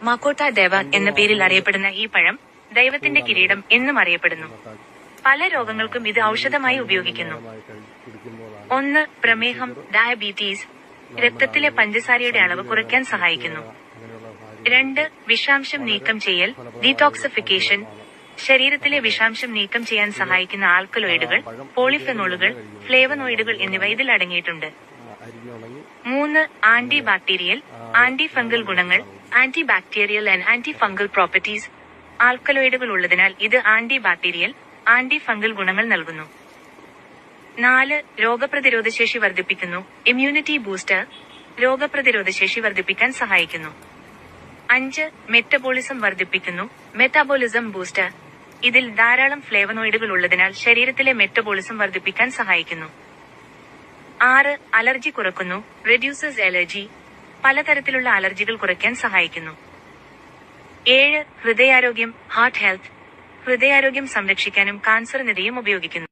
മക്കോട്ട ദേവ എന്ന പേരിൽ അറിയപ്പെടുന്ന ഈ പഴം ദൈവത്തിന്റെ കിരീടം എന്നും അറിയപ്പെടുന്നു. പല രോഗങ്ങൾക്കും ഇത് ഔഷധമായി ഉപയോഗിക്കുന്നു. 1. പ്രമേഹം, ഡയബറ്റീസ്, രക്തത്തിലെ പഞ്ചസാരയുടെ അളവ് കുറയ്ക്കാൻ സഹായിക്കുന്നു. 2. വിഷാംശം നീക്കം ചെയ്യൽ, ഡീടോക്സിഫിക്കേഷൻ, ശരീരത്തിലെ വിഷാംശം നീക്കം ചെയ്യാൻ സഹായിക്കുന്ന ആൽക്കലോയിഡുകൾ, പോളിഫെനോളുകൾ, ഫ്ലേവനോയിഡുകൾ എന്നിവ ഇതിൽ അടങ്ങിയിട്ടുണ്ട്. 3. ആന്റി ബാക്ടീരിയൽ, ആന്റി ഫംഗൽ ഗുണങ്ങൾ, anti bacterial and anti fungal properties. ആൽക്കലോയിഡുകൾ ഉള്ളതിനാൽ ഇത് ആന്റി ബാക്ടീരിയൽ, ആന്റി ഫംഗൽ ഗുണങ്ങൾ നൽകുന്നു. 4. രോഗപ്രതിരോധശേഷി വർദ്ധിപ്പിക്കുന്നു, ഇമ്മ്യൂണിറ്റി ബൂസ്റ്റർ, രോഗപ്രതിരോധശേഷി വർദ്ധിപ്പിക്കാൻ സഹായിക്കുന്നു. 5. മെറ്റബോളിസം വർദ്ധിപ്പിക്കുന്നു, മെറ്റാബോളിസം ബൂസ്റ്റർ. ഇതിൽ ധാരാളം ഫ്ലേവനോയിഡുകൾ ഉള്ളതിനാൽ ശരീരത്തിലെ മെറ്റബോളിസം വർദ്ധിപ്പിക്കാൻ സഹായിക്കുന്നു. 6. അലർജി കുറക്കുന്നു, റെഡ്യൂസസ് അലർജി, പലതരത്തിലുള്ള അലർജികൾ കുറയ്ക്കാൻ സഹായിക്കുന്നു. 7. ഹൃദയാരോഗ്യം, ഹാർട്ട് ഹെൽത്ത്, ഹൃദയാരോഗ്യം സംരക്ഷിക്കാനും കാൻസറിനെതിരെയും ഉപയോഗിക്കുന്നു.